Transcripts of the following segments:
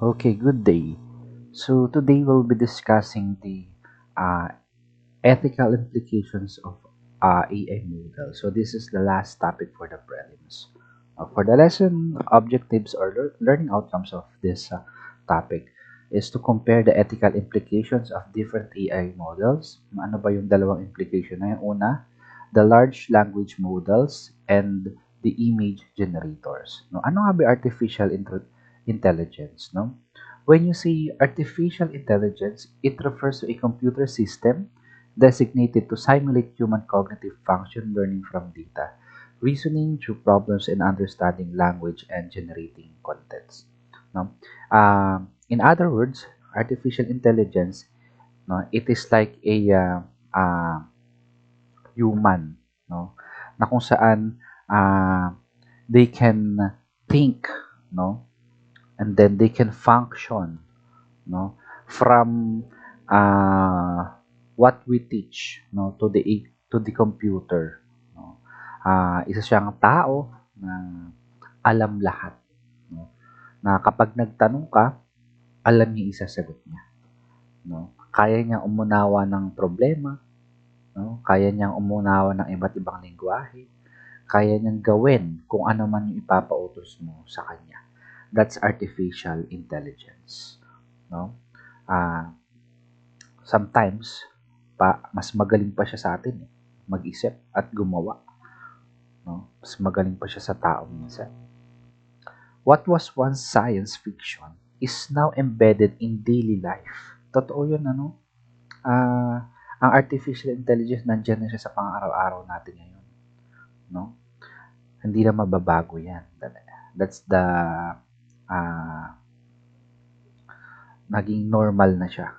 Okay, good day. So today we'll be discussing the uh, ethical implications of AI model. So this is the last topic for the prelims. For the lesson objectives or learning outcomes of this topic is to compare the ethical implications of different AI models. Ano ba yung dalawang implication na yung una? The large language models and the image generators. No, ano nga ba artificial intelligence? No? When you say artificial intelligence, it refers to a computer system designated to simulate human cognitive function learning from data, reasoning through problems and understanding language and generating contents. No? In other words, artificial intelligence, no, it is like a human, no, na kung saan they can think, no, and then they can function, no, from what we teach, no, to the computer, no. Isa siyang tao na alam lahat, no, na kapag nagtanong ka, alam niya isasagot niya, no. Kaya niya umunawa ng problema, no, kaya niyang umunawa ng iba't ibang lengguwahe, kaya niyang gawin kung ano man yung ipapautos mo sa kanya. That's artificial intelligence, no. Ah, Sometimes mas magaling pa siya sa atin, mag-isip at gumawa, no? Mas magaling pa siya sa tao minsan. What was once science fiction is now embedded in daily life. Totoo 'yun, ano? Ang artificial intelligence nandiyan na siya sa pang-araw-araw natin ngayon, no? Hindi na mababago 'yan. That's the ah, naging normal na siya,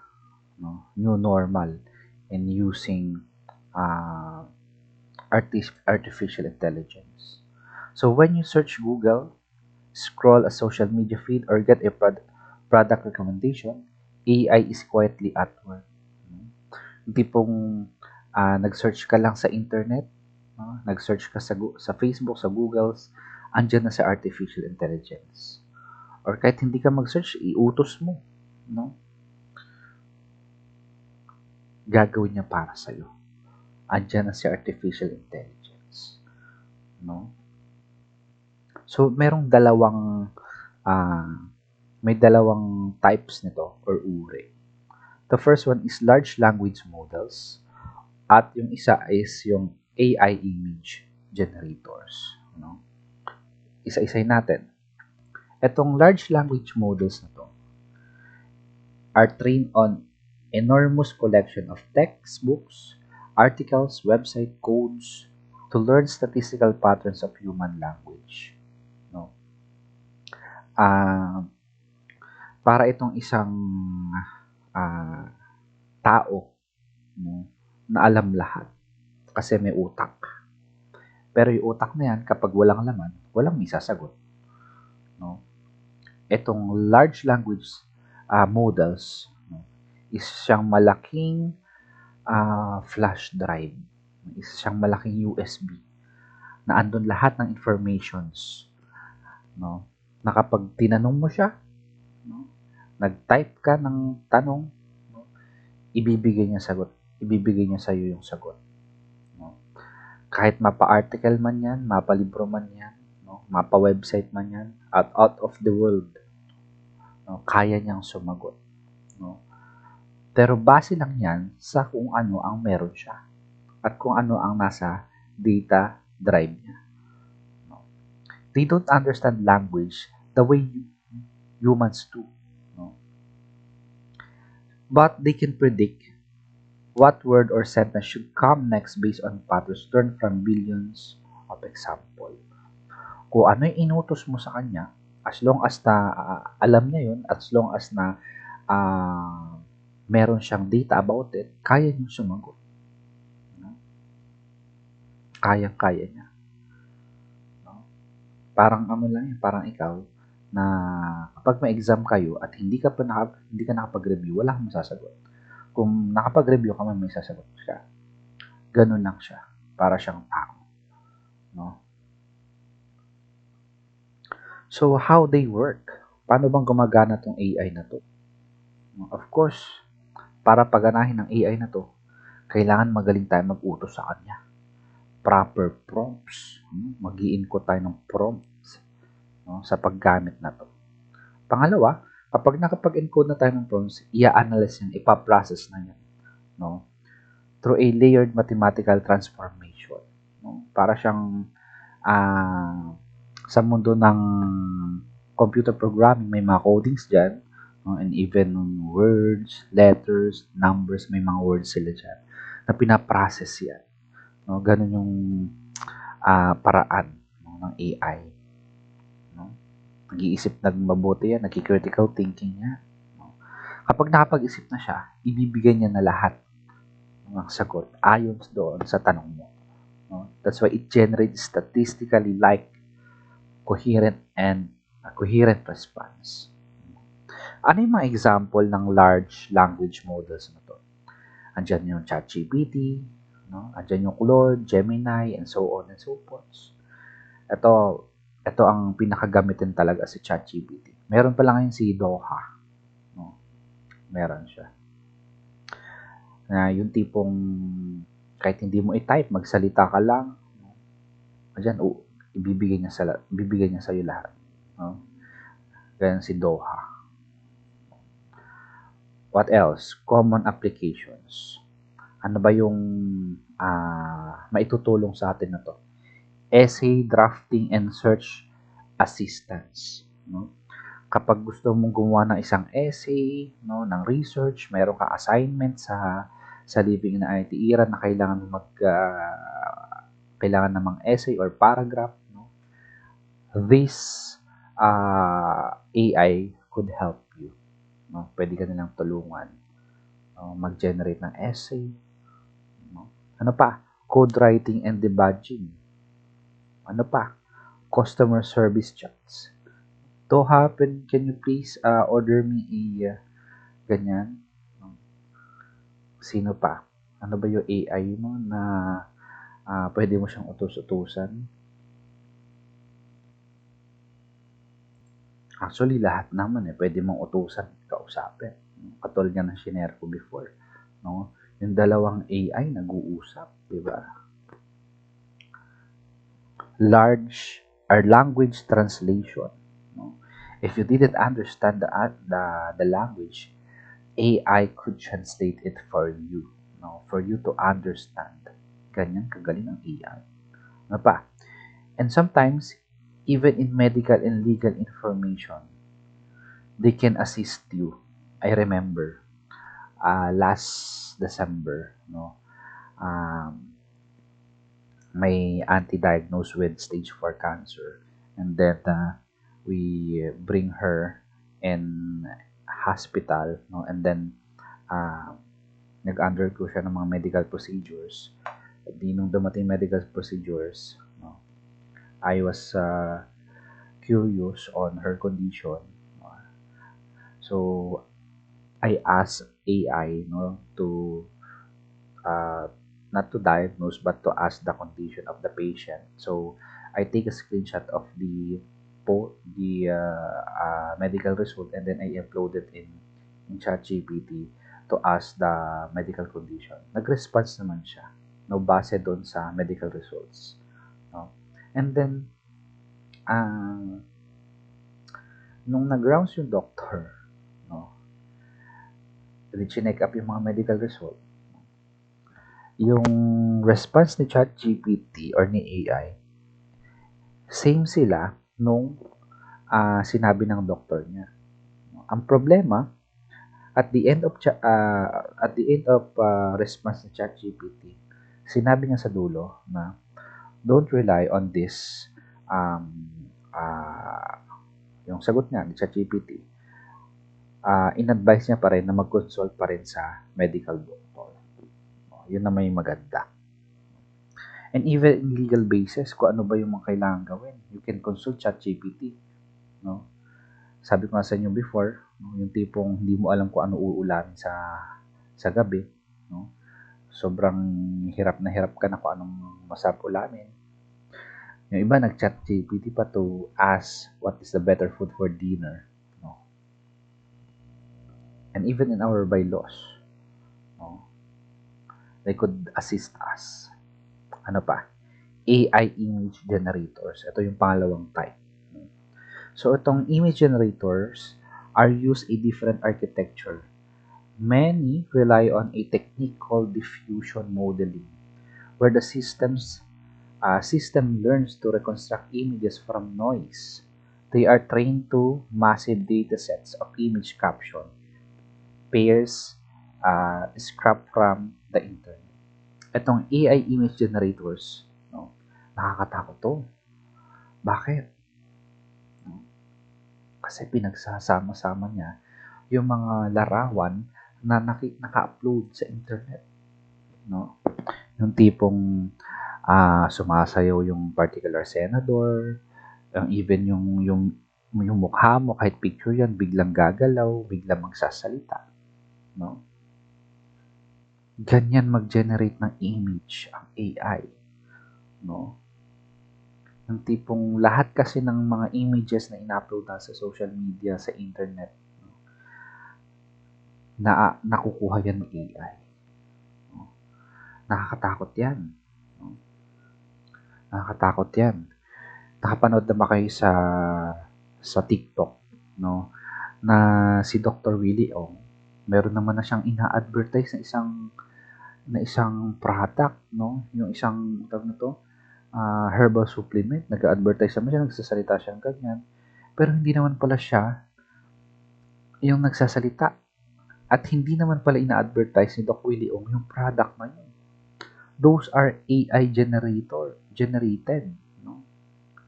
no? New normal in using uh, artificial intelligence. So when you search Google, scroll a social media feed, or get a product recommendation, AI is quietly at work. Hindi pong nag-search ka lang sa internet, no? Nag-search ka sa Facebook, sa Google, andyan na sa artificial intelligence. Or kahit hindi ka mag-search, iutos mo, no? Gagawin niya para sa'yo. Andyan na si artificial intelligence, no? So, may dalawang types nito or uri. The first one is large language models at yung isa is yung AI image generators, no? Isa-isay natin. Etong large language models na to are trained on enormous collection of textbooks, articles, website codes to learn statistical patterns of human language, no? Ah, para itong isang ah, tao, no, na alam lahat kasi may utak. Pero yung utak na yan, kapag walang laman, walang may sasagot, no? Itong large language models, no, is siyang malaking flash drive. Isa siyang malaking USB na andun lahat ng informations, no? Na kapag tinanong mo siya, no, nag-type ka ng tanong, no, ibibigay niya sagot. Ibibigay niya sa iyo yung sagot, no? Kahit mapa-article man 'yan, mapa-libro man 'yan, no, mapa-website man 'yan, out of the world, no, kaya niyang sumagot, no? Pero base lang 'yan sa kung ano ang meron siya at kung ano ang nasa data drive niya, no? They don't understand language the way humans do, no? But they can predict what word or sentence should come next based on patterns learned from billions of example. Kung ano yung inutos mo sa kanya, as long as na alam niya yun, as long as na meron siyang data about it, kaya niyang sumagot, no? Kayang-kaya niya, no? Parang ano lang, parang ikaw na kapag may exam kayo at hindi ka nakapag-review, wala kang masasagot. Kung nakapag-review ka man, may sasagot siya. Ganun lang siya. Para siyang tao, no? So, how they work? paano bang gumagana tong AI na to? Of course, para paganahin ng AI na to, kailangan magaling tayo mag-utos sa kanya. Proper prompts. Mag-i-encode tayo ng prompts, no, sa paggamit na to. Pangalawa, kapag nakapag-encode na tayo ng prompts, i-analyze yan, ipa-process na yan, no, through a layered mathematical transformation. No? Para siyang sa mundo ng computer programming, may mga codings dyan, no? And even words, letters, numbers, may mga words sila dyan na pinaprocess yan. No? Ganun yung paraan, no, ng AI. No? Nag-iisip ng mabuti yan, nag-critical thinking yan. No? Kapag nakapag-isip na siya, ibibigay niya na lahat ng sagot ayon doon sa tanong mo. No? That's why it generates statistically like coherent response. Ano yung mga example ng large language models na to? Andyan yung ChatGPT, no? Andyan yung Claude, Gemini, and so on and so forth. Ito ang pinakagamitin talaga si ChatGPT. Meron pa lang ngayon si Doha. No? Meron siya. Na yung tipong kahit hindi mo i-type, magsalita ka lang, no? Diyan, ibibigay niya sa iyo lahat, no? Ganyan si Doha. What else? Common applications. Ano ba yung maitutulong sa atin na to? Essay drafting and search assistance, no? Kapag gusto mong gumawa ng isang essay, no, ng research, mayroon kang assignment sa living na IT era na kailangan namang essay or paragraph, no? This AI could help you, no? Pwede ka nilang tulungan, no, mag-generate ng essay, no? Ano pa? Code writing and debugging. Ano pa? Customer service chats. To happen, can you please order me a ganyan? Sino pa? Ano ba yung AI mo na pwede mo siyang utos-utusan? Actually, lahat naman pwede mong utusan, kausapin. Katulad nga ng shinare ko before, no? Yung dalawang AI nag-uusap, di ba? Large or language translation. No? If you didn't understand the language, AI could translate it for you, no? For you to understand. Ganyan kagaling ang AI. Ano pa? And sometimes, even in medical and legal information, they can assist you. I remember, last December, no, may auntie diagnosed with stage 4 cancer, and then we bring her in hospital, no, and then nag-undergo siya ng mga medical procedures. Di nung dumating medical procedures, no, I was curious on her condition. So I asked AI, no, to not to diagnose but to ask the condition of the patient. So I take a screenshot of the medical result, and then I upload it in ChatGPT to ask the medical condition. Nag-response naman siya, no, base doon sa medical results, no. And then nung nag-rounds yung doctor, no, chineck up yung mga medical result, yung response ni ChatGPT or ni AI, same sila nung sinabi ng doctor niya. Ang problema, at the end of response ni ChatGPT, sinabi niya sa dulo na don't rely on this yung sagot niya ni ChatGPT. In-advise niya pa rin na mag-consult pa rin sa medical doctor. Yun na may maganda. And even in legal basis, kung ano ba yung mga kailangan gawin, you can consult ChatGPT, no? Sabi ko nga sa inyo before, no, yung tipong hindi mo alam kung ano uulamin sa gabi, no? Sobrang hirap ka na kung anong masarap ulamin. Yung iba nag-ChatGPT pa to ask what is the better food for dinner, no? and even in our bylaws. No? They could assist us. Ano pa? AI image generators. Ito yung pangalawang type. So, itong image generators are used a different architecture. Many rely on a technique called diffusion modeling, where the system learns to reconstruct images from noise. They are trained to massive datasets of image caption, pairs, scrap from the internet. Itong AI image generators, no, nakakatakot to. Bakit? No? Kasi pinagsasama-sama niya yung mga larawan na naka-upload sa internet. No? Yung tipong sumasayaw yung particular senador, even yung mukha mo, kahit picture yan, biglang gagalaw, biglang magsasalita. No? Ganyan mag-generate ng image ang AI. No? Yung tipong lahat kasi ng mga images na in-upload sa social media, sa internet, no? Nakukuha yan ng AI. No? Nakakatakot yan. No? Nakakatakot yan. Nakapanood na ba kayo sa TikTok, no? Na si Dr. Willie Ong, meron naman na siyang ina-advertise na isang product, no? Yung isang tawag na to, herbal supplement. Nag-advertise naman siya, nagsasalita siya ng ganyan. Pero hindi naman pala siya yung nagsasalita. At hindi naman pala ina-advertise ni Doc Willie Ong yung product na yun. Those are AI generated, no?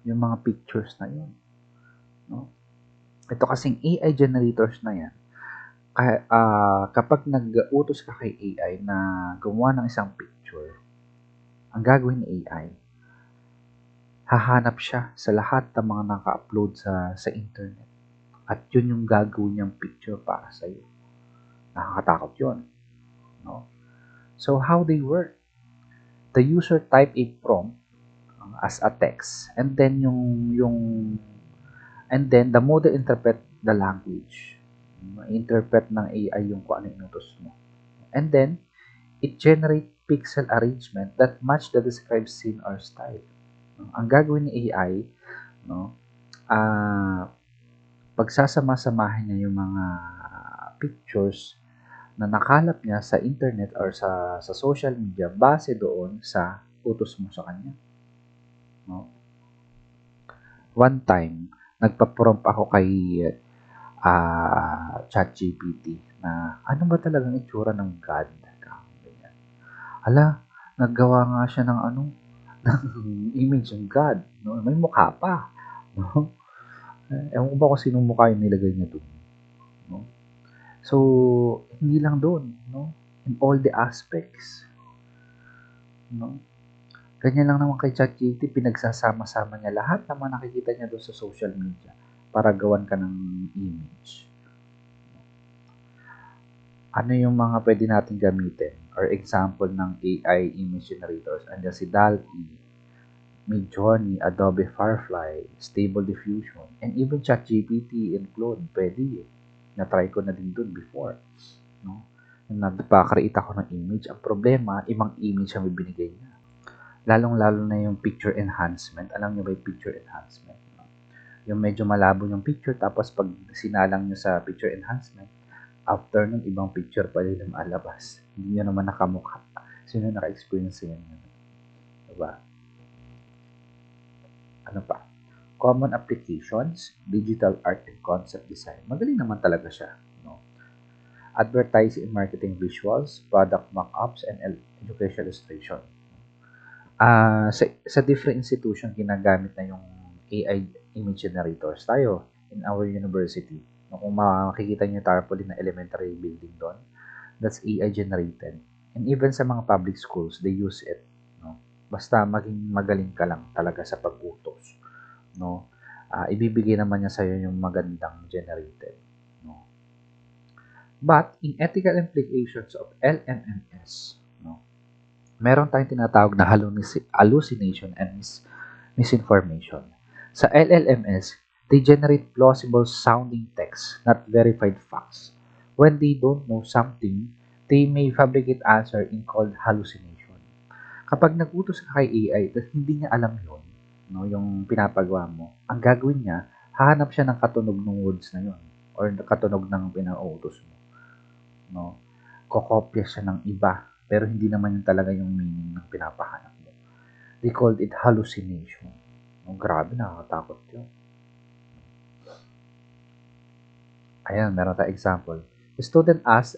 Yung mga pictures na yun. No? Ito kasing AI generators na yan, kapag nag-utos ka kay AI na gumawa ng isang picture, ang gagawin ni AI, hahanap siya sa lahat ng mga naka-upload sa internet. At yun yung gagawin niyang picture para sa iyo. Nakakatakot yun. No? So, how they work? The user type a prompt as a text, and then the model interpret the language. Ma-interpret ng AI yung kung ano inutos mo. And then, it generate pixel arrangement that match the described scene or style. Ang gagawin ni AI, no, pagsasama-samahin niya yung mga pictures na nakalap niya sa internet or sa social media base doon sa utos mo sa kanya. No? One time, nagpa-prompt ako kay ChatGPT na ano ba talagang itsura ng God? Ganyan. Hala, naggawa nga siya ng ng image ng God. No? May mukha pa. No? Ewan ko ba kung sinong mukha yung nilagay niya doon. No? So, hindi lang doon. No? In all the aspects. No? Ganyan lang naman kay ChatGPT, pinagsasama-sama niya lahat ng mga nakikita niya doon sa social media para gawan ka ng image. Ano yung mga pwede natin gamitin or example ng AI image generators? Andiyan si DALL-E, Midjourney, Adobe Firefly, Stable Diffusion, and even ChatGPT and Claude. Pwede eh. Na-try ko na din doon before. No? Nagpa-create ako ng image. Ang problema, ibang image ang bibinigay niya. Lalong-lalo na yung picture enhancement. Alam niyo ba yung picture enhancement? No? Yung medyo malabo yung picture, tapos pag sinalang nyo sa picture enhancement, after nun, ibang picture pa rin lumalabas. Hindi nyo naman nakamukha. Sino naka-experience yun? Diba? Ano pa? Common applications, digital art and concept design. Magaling naman talaga siya. No? Advertising and marketing visuals, product mock-ups, and education illustration. Sa different institution, ginagamit na yung AI image generators tayo in our university. Kung makikita nyo yung tarpaulin na elementary building doon, that's AI generated. And even sa mga public schools, they use it. No? Basta maging magaling ka lang talaga sa pag-utos. No? Ibibigay naman niya sa'yo yung magandang generated. No? But, in ethical implications of LMMS, no, meron tayong tinatawag na hallucination and misinformation. Sa LLMS, they generate plausible sounding text, not verified facts. When they don't know something, they may fabricate answer in called hallucination. Kapag nag-utos ka kay AI at hindi niya alam yon, no, yung pinapagawa mo, ang gagawin niya, hahanap siya ng katunog ng words na yon or katunog ng pinauutos mo. No? Kokopya siya ng iba, pero hindi naman yun talaga yung meaning ng pinapahanap mo. They called it hallucination. No, grabe, nakakatakot yun. Ayan, meron tayong example. The student asked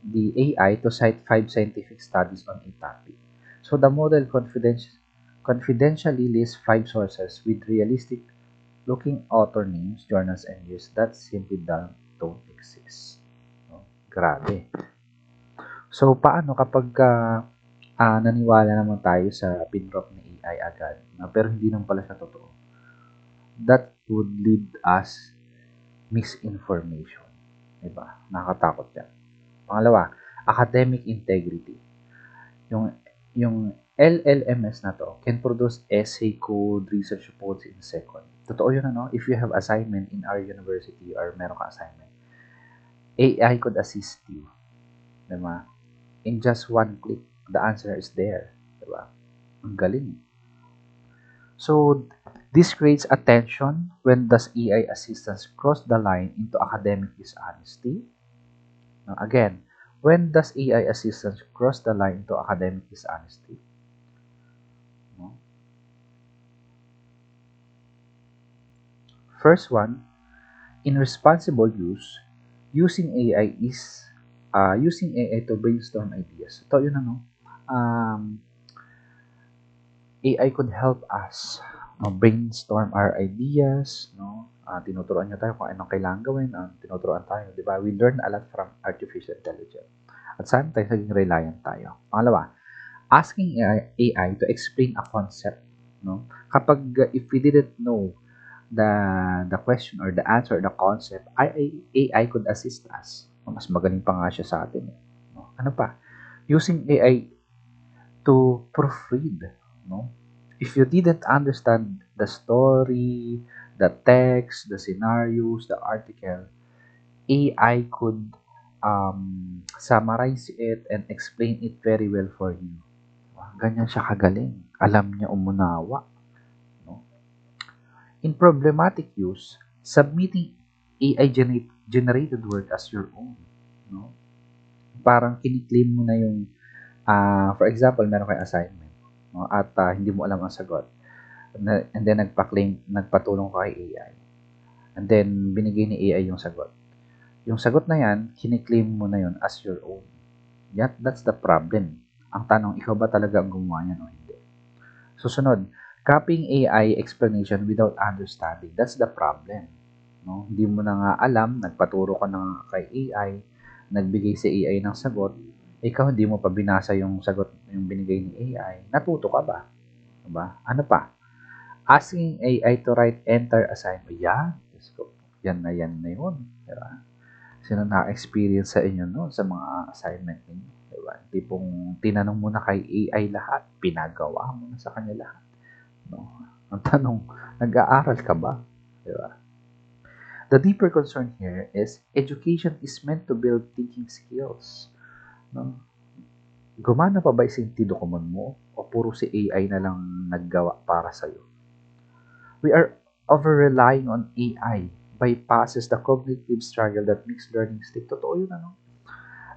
the AI to cite 5 scientific studies on a topic. So the model confidentially lists 5 sources with realistic looking author names, journals, and years that simply don't exist. No? Grabe. So paano kapag naniwala naman tayo sa pinrop ni AI agad, pero hindi naman pala siya totoo? That would lead us misinformation. Diba? Nakakatakot yan. Pangalawa, academic integrity. Yung LLMS na to can produce essay code, research reports in a second. Totoo yun, ano? If you have assignment in our university or meron ka assignment, AI could assist you. Diba? In just one click, the answer is there. Diba? Ang galing. So, this creates a tension. When does AI assistance cross the line into academic dishonesty? Now, again, when does AI assistance cross the line into academic dishonesty? No? First one, in responsible use, using AI is using AI to brainstorm ideas. Ito yun, ano? AI could help us brainstorm our ideas, no? Tinuturuan niya tayo kung anong kailangan gawin, tinuturuan tayo, di ba? We learn a lot from artificial intelligence. At sometimes, naging reliant tayo. Pangalawa, asking AI to explain a concept, no? Kapag if we didn't know the question or the answer or the concept, AI could assist us. Mas magaling pa nga siya sa atin. No? Ano pa? Using AI to proofread, no? If you didn't understand the story, the text, the scenarios, the article, AI could summarize it and explain it very well for you. Ganyan siya kagaling. Alam niya umunawa. No? In problematic use, submitting AI generated work as your own. No? Parang kiniklaim mo na yung, for example, meron kayong assignment, no? At hindi mo alam ang sagot. And then nagpatulong ka kay AI. And then binigay ni AI yung sagot. Yung sagot na yan, kiniklaim mo na yun as your own. That's the problem. Ang tanong, ikaw ba talaga ang gumawa niyan o hindi? Susunod, copying AI explanation without understanding. That's the problem. No? Hindi mo na nga alam, nagpaturo ka na kay AI, nagbigay si AI ng sagot, ikaw hindi mo pa binasa yung sagot yung binigay ni AI, natuto ka ba? Diba? Ano pa? Asking AI to write entire assignment. Yan na yun. Diba? Sino na-experience sa inyo no? Sa mga assignment ninyo? Diba? Tipong tinanong mo na kay AI lahat, pinagawa mo na sa kanya lahat. No? Ang tanong, nag-aaral ka ba? Diba? The deeper concern here is education is meant to build thinking skills. No? Gumana pa ba yung sentido komon mo o puro si AI na lang naggawa para sa'yo? We are over-relying on AI bypasses the cognitive struggle that makes learning stick. Totoo yun, ano?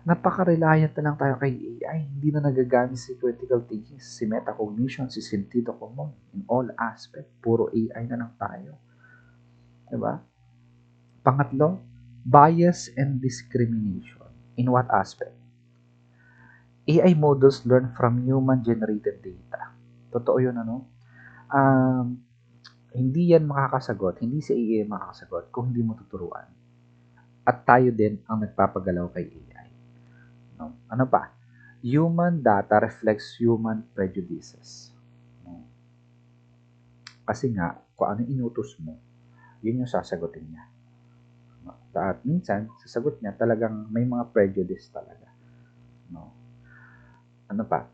Napaka-reliant na lang tayo kay AI. Hindi na nagagamit si critical thinking, si metacognition, si sentido komon in all aspect. Puro AI na lang tayo. Diba? Pangatlo, bias and discrimination. In what aspect? AI models learn from human-generated data. Totoo yun, ano? Hindi yan makakasagot, hindi si AI makakasagot kung hindi mo tuturuan. At tayo din ang nagpapagalaw kay AI. No? Ano pa? Human data reflects human prejudices. No? Kasi nga, kung ano inutos mo, yun yung sasagutin niya. No? At minsan, sasagot niya talagang may mga prejudice talaga. No? Ano pa?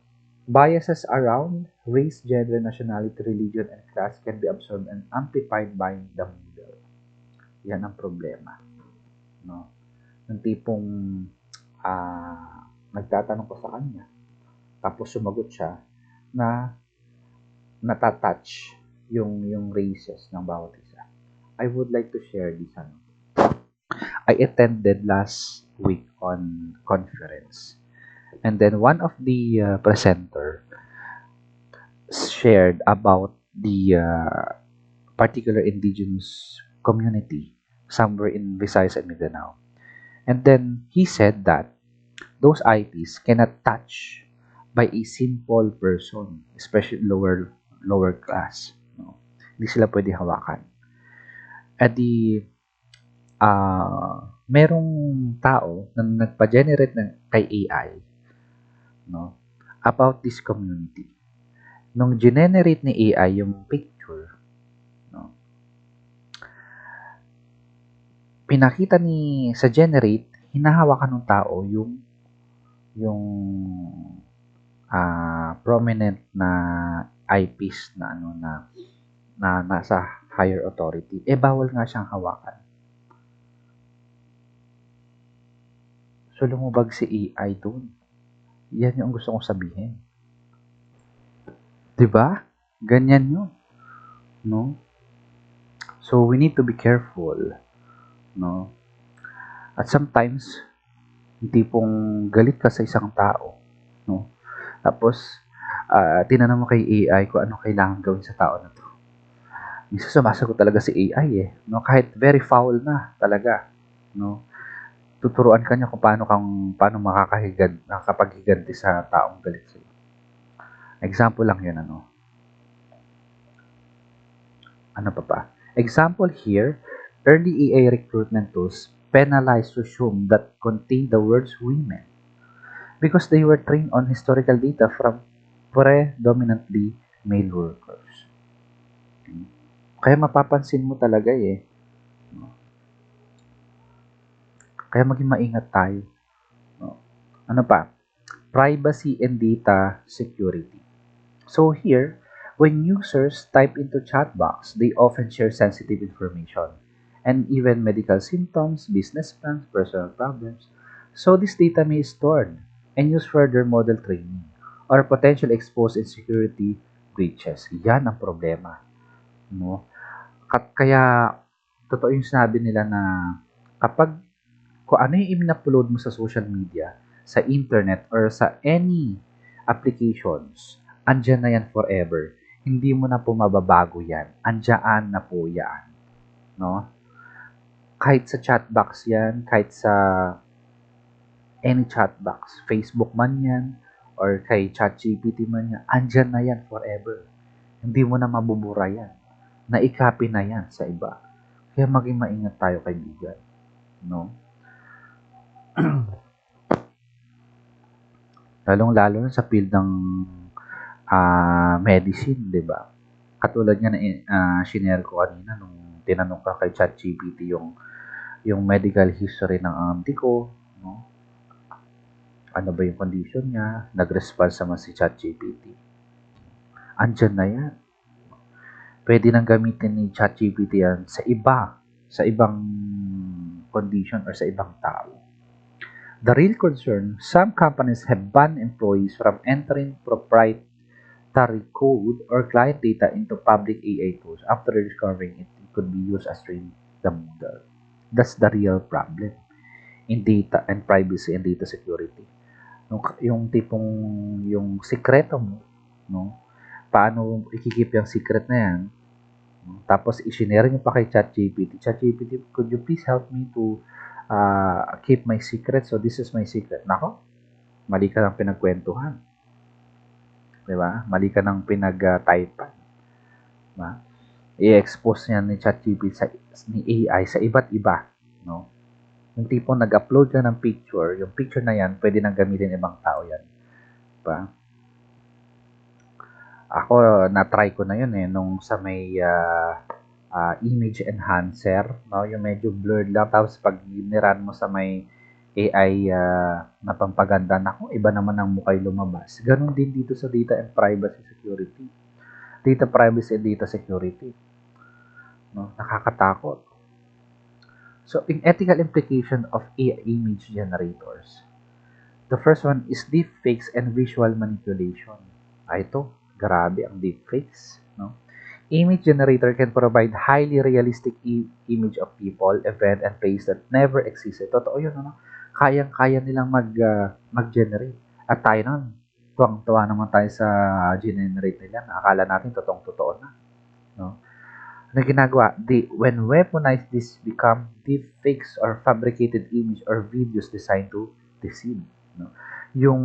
Biases around race, gender, nationality, religion, and class can be absorbed and amplified by the model. Yan ang problema. No? Yung tipong nagtatanong ko sa kanya, tapos sumagot siya na natatouch yung races ng bawat isa. I would like to share this. I attended last week on conference, and then one of the presenter shared about the particular indigenous community somewhere in Visayas and Mindanao. And then he said that those IPs cannot touch by a simple person, especially lower class. No? Hindi sila pwede hawakan. At merong tao na nagpa-generate kay AI, no, about this community. Nung generate ni AI yung picture, no, pinakita sa generate, hinahawakan ng tao yung prominent na IPs na nasa higher authority. Bawal nga siyang hawakan. So, lumubag si AI doon. Yan yung gusto kong sabihin. Diba? Ganyan yun. No? So, we need to be careful. No? At sometimes, hindi pong galit ka sa isang tao. No? Tapos, tinanong mo kay AI kung ano kailangan gawin sa tao na to. Minsan sumasagot talaga si AI no? Kahit very foul na talaga. No? Tuturuan ka niya kung paano makakapaghiganti sa taong galit sa'yo. Example lang yun, Ano pa? Example here, early AI recruitment tools penalize resume that contain the words women because they were trained on historical data from predominantly male workers. Kaya mapapansin mo talaga Kaya maging maingat tayo. Ano pa? Privacy and data security. So here, when users type into chat box, they often share sensitive information and even medical symptoms, business plans, personal problems. So this data may be stored and used for further model training or potential exposed insecurity breaches. Yan ang problema. No? Kaya, totoo yung sinabi nila na kapag kung ano yung in-upload mo sa social media, sa internet, or sa any applications, andyan na yan forever. Hindi mo na po mababago yan. Andyan na po yan. No? Kahit sa chatbox yan, kahit sa any chatbox, Facebook man yan, or kay ChatGPT man yan, andyan na yan forever. Hindi mo na mabubura yan. Na-copy na yan sa iba. Kaya maging maingat tayo, kaibigan. No? Lalong-lalo na sa field ng medicine, di ba? Katulad nga na shinare ko kanina nung tinanong ka kay ChatGPT yung medical history ng auntie ko, no? Ano ba yung condition niya? Nag-response naman si ChatGPT. Andyan na yan. Pwede nang gamitin ni ChatGPT yan sa ibang condition or sa ibang tao. The real concern, some companies have banned employees from entering proprietary code or client data into public AI tools after discovering it could be used as train the model. That's the real problem in data and privacy and data security. Yung tipong yung sikreto mo, no? Paano ikikip yung secret na yan? Tapos i-share niyo pa kay ChatGPT. ChatGPT, could you please help me to keep my secret? So this is my secret. Nako, mali ka ng pinagkwentuhan. Diba? Mali ka ng pinag-typean. Diba? I-expose niya ni ChatGPT ni AI sa iba't iba. No? Yung tipong nag-upload ka ng picture, yung picture na yan, pwede nang gamitin ibang tao yan. Diba? Ako, na-try ko na yun nung sa may image enhancer, no? Yung medyo blurred lang, tapos pag niran mo sa may AI na pampaganda, nako, iba naman ang mukha'y lumabas. Ganon din dito sa data and privacy security. Data privacy and data security. No? Nakakatakot. So, in ethical implication of AI image generators, the first one is deepfakes and visual manipulation. Ito, grabe ang deepfakes, no? Image generator can provide highly realistic image of people, event, and place that never existed. Totoo yun, ano? Kayang-kaya nilang mag-generate. At tayo nun, tuwang-tuwa naman tayo sa generate nila. Akala natin totoong-totoo na, no? Na ginagawa, when weaponized, this become deepfakes or fabricated image or videos designed to deceive. No? Yung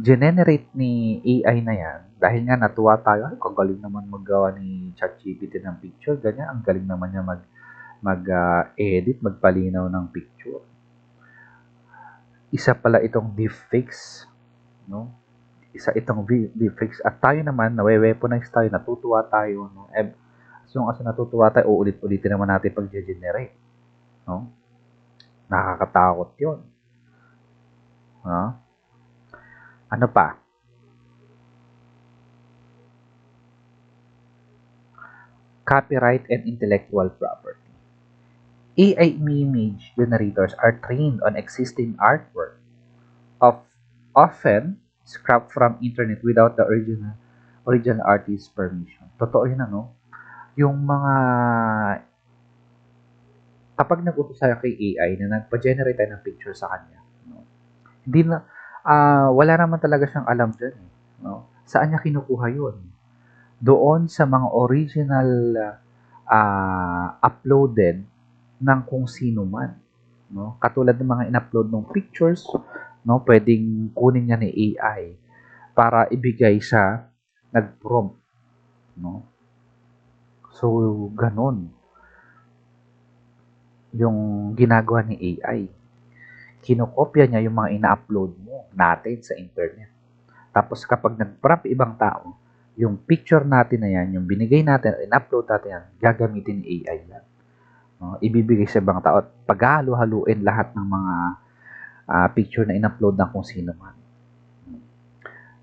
generate ni AI na yan, dahil nga natuwa tayo, ay, kagaling naman maggawa ni ChatGPT ng picture, ganyan, ang galing naman niya mag-edit, magpalinaw ng picture. Isa pala itong deepfakes, no? Isa itong deepfakes. At tayo naman, nawe-weaponize tayo, natutuwa tayo, no? So, kasi natutuwa tayo, uulit-ulitin naman natin pag-generate. No? Nakakatakot yun. No? Ano pa? Copyright and intellectual property. AI image generators are trained on existing artwork, often scrapped from internet without the original artist's permission. Totoo yun, ano? Yung mga kapag nag-utos tayo kay AI na nagpa-generate tayo ng picture sa kanya, no? Hindi na wala naman talaga siyang alam diyan, no? Saan niya kinukuha 'yun? Doon sa mga original uploaded ng kung sino man, no? Katulad ng mga in-upload ng pictures, no? Pwedeng kunin niya ni AI para ibigay sa nag-prompt, no? So, ganun yung ginagawa ni AI. Kinokopya niya yung mga ina-upload mo natin sa internet. Tapos kapag nag-prompt ibang tao, yung picture natin na yan, yung binigay natin, in-upload natin yan, gagamitin ni AI yan. No? Ibibigay sa ibang tao at paghahalo-haluin lahat ng mga picture na in-upload ng kung sino man.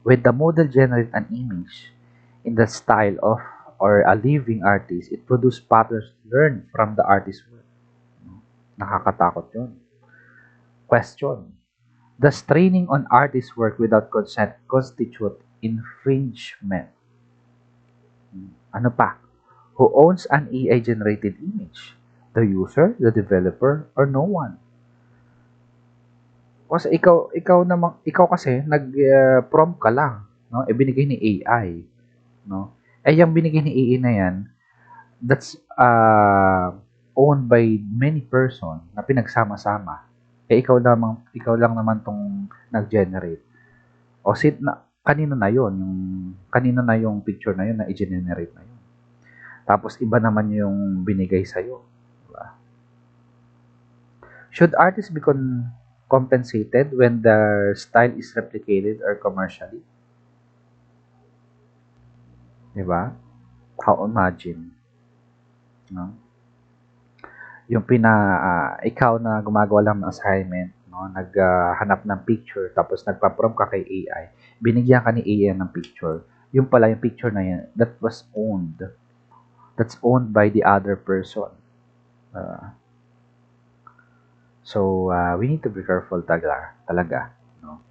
When the model generate an image in the style of or a living artist, it produce patterns learned from the artist's work. Nakakatakot yun. Question. Does training on artist's work without consent constitute infringement? Ano pa? Who owns an AI-generated image? The user, the developer, or no one? Kasi ikaw kasi nag-prompt ka lang, no? Binigay ni AI, no? Yung binigay ni AI na yan, that's owned by many person na pinagsama-sama. Ikaw lang naman tong nag-generate. O kanino na yon, kanino na yung picture na yun na i-generate na yun. Tapos iba naman yung binigay sa iyo, diba? Should artists be compensated when their style is replicated or commercially? Diba? How imagine, no? Yung ikaw na gumagawa lang ng assignment, no, naghanap ng picture tapos nagpa-prompt ka kay AI, binigyan ka ni AI ng picture, yung pala yung picture na yan that's owned by the other person. So we need to be careful talaga, no?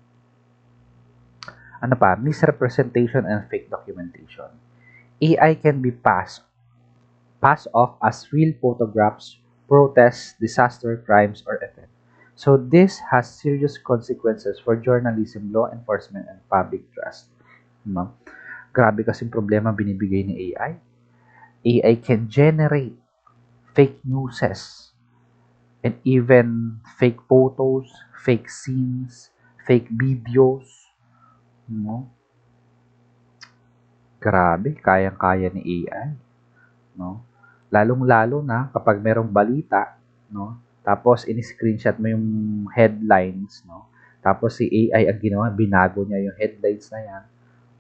Ano pa? Misrepresentation and fake documentation. AI can be passed off as real photographs, protests, disaster, crimes, or events. So this has serious consequences for journalism, law enforcement, and public trust. No? Grabe kasing problema binibigay ni AI. AI can generate fake newses and even fake photos, fake scenes, fake videos. No? Grabe, kayang-kaya ni AI. No? Lalong-lalo na kapag merong balita, no? Tapos ini-screenshot mo yung headlines, no? Tapos si AI ang ginawa, binago niya yung headlines na yan,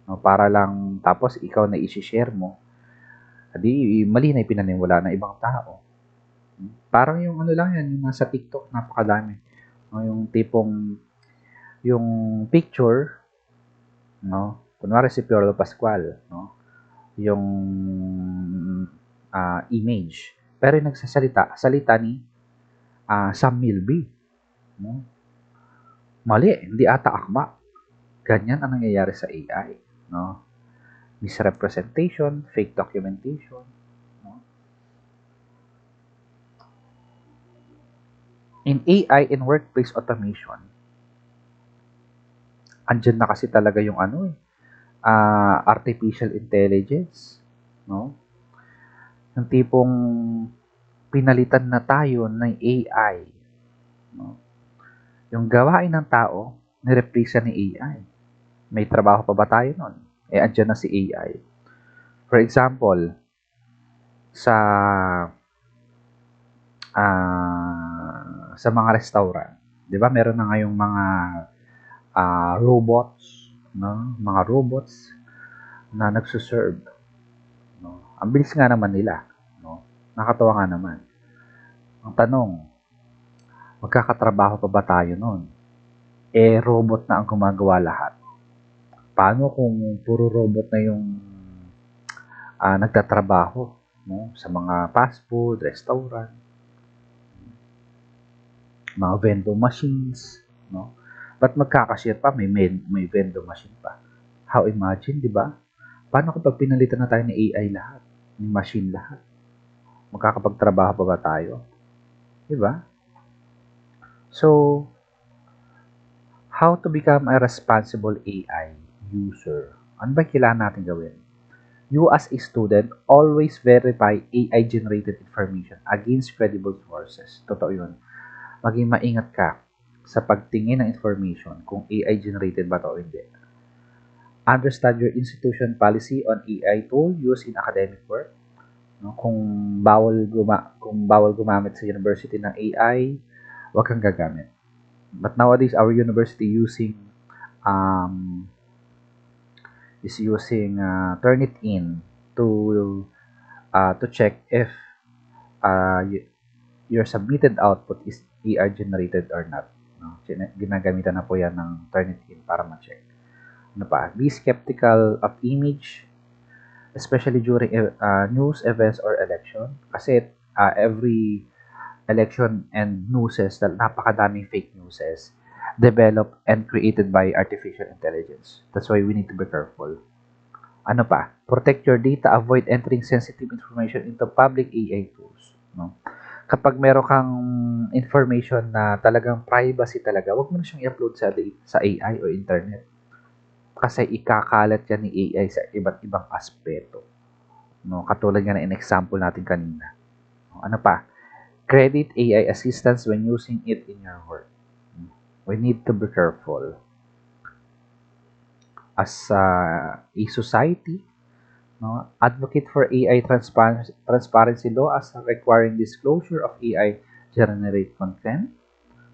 no? Para lang tapos ikaw na i-share mo. Adi mali na ipinaniwala ng ibang tao. Parang yung ano lang yan, yung nasa TikTok, napakadami. No? Yung tipong yung picture, no? Kunwari si Piolo Pascual, no? Yung image. Pero yung salita ni some will be. No? Mali, hindi ata akma. Ganyan ang nangyayari sa AI. No? Misrepresentation, fake documentation. No? In AI, in workplace automation, andyan na kasi talaga yung artificial intelligence. No? Yung tipong pinalitan na tayo ng AI. No? Yung gawain ng tao, nireplace ni AI. May trabaho pa ba tayo nun? Andyan na si AI. For example, sa mga restaurant, 'di ba? Meron na ngayong mga robots, no? Mga robots na nagsuserve, no? Ang bilis nga naman nila, no? Nakatawa nga naman. Ang tanong, magkakatrabaho pa ba tayo noon? Robot na ang gumagawa lahat. Paano kung puro robot na yung nagtatrabaho, no? Sa mga fast food, restaurant, mga vending machines, no? Ba't magkakashare pa? May vending machine pa. How imagine, di ba? Paano kapag pinalitan na tayo ni AI lahat? Ni machine lahat? Magkakapagtrabaho pa ba tayo? Di ba? So, how to become a responsible AI user? Ano ba kailangan natin gawin? You as a student, always verify AI-generated information against credible sources. Totoo yun. Maging maingat ka sa pagtingin ng information kung AI-generated ba ito o hindi. Understand your institution policy on AI tool used in academic work. No? Kung bawal gumamit sa university ng AI, huwag kang gagamit. But nowadays, our university is using Turnitin to check if your submitted output is AI generated or not. No? Ginagamitan na po yan ng Turnitin para ma-check. Ano pa? Be skeptical of image, especially during news, events, or election. Kasi every election and newses, napakadaming fake newses developed and created by artificial intelligence. That's why we need to be careful. Ano pa? Protect your data. Avoid entering sensitive information into public AI tools. No? Kapag meron kang information na talagang privacy talaga, huwag mo na siyang i-upload sa AI o internet. Kasi ikakalat yan ni AI sa iba't ibang aspeto. No? Katulad nga na in-example natin kanina. Ano pa? Credit AI assistance when using it in your work. We need to be careful. As a society, no, advocate for AI transparency law as requiring disclosure of AI generated content.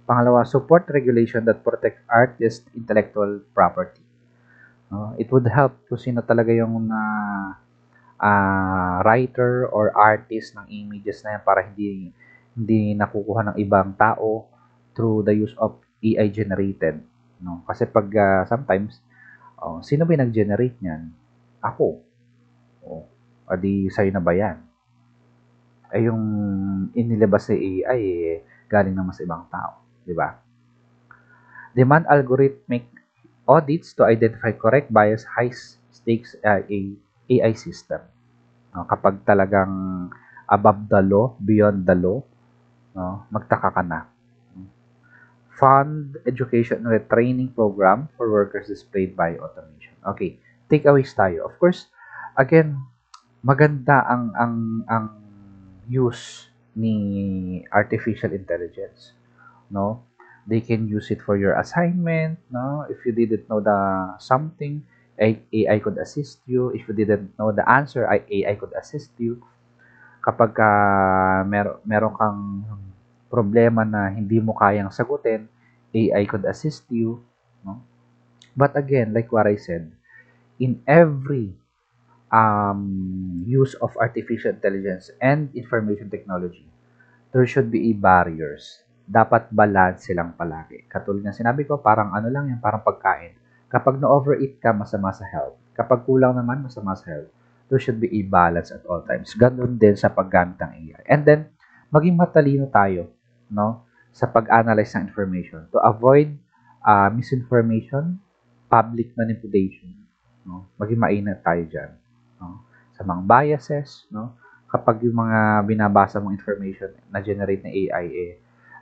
Pangalawa, support regulation that protect artist intellectual property. No, it would help kung sino talaga yung writer or artist ng images na yan para hindi nakukuha ng ibang tao through the use of AI generated. No? Kasi pag sometimes, sino ba yung nag-generate niyan? Ako. Adi sa'yo na ba yan? Yung inilabas sa AI, galing naman sa ibang tao. Di ba? Demand algorithmic audits to identify correct bias high stakes AI system. Kapag talagang above the law, beyond the law, magtaka ka na. Fund education and training program for workers displayed by automation. Okay, takeaways tayo. Of course, again, maganda ang use ni artificial intelligence, no? They can use it for your assignment, no? If you didn't know something, AI could assist you. If you didn't know the answer, AI could assist you. Kapag meron kang problema na hindi mo kayang sagutin, AI could assist you, no? But again, like what I said, in every use of artificial intelligence and information technology, there should be barriers. Dapat balance silang palagi. Katulad ng sinabi ko, parang ano lang yan, parang pagkain. Kapag na-overeat ka, masama sa health. Kapag kulang naman, masama sa health. There should be a balance at all times. Ganun din sa paggamit ng AI. And then, maging matalino tayo, no? sa pag-analyze ng information to avoid misinformation, public manipulation, no? Maging maingat tayo diyan, no? Sa mga biases, no? Kapag yung mga binabasa mong information na generate ng AI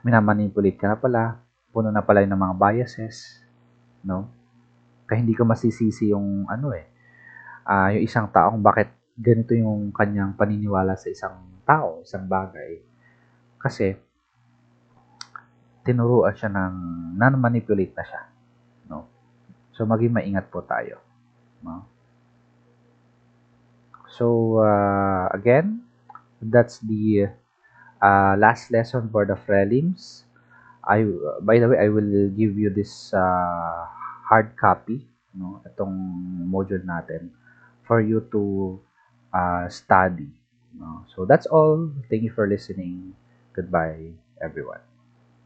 minamanipulate ka na pala, puno na pala ng mga biases, no? Kaya hindi ko masisisi yung yung isang taong bakit ganito yung kanyang paniniwala sa isang tao, isang bagay. Kasi tinuruan siya ng manipulate na siya, no? So maging maingat po tayo, no? So again, that's the last lesson for the prelims. By the way, I will give you this hard copy, no, itong module natin for you to study, no. So that's all. Thank you for listening. Goodbye, everyone.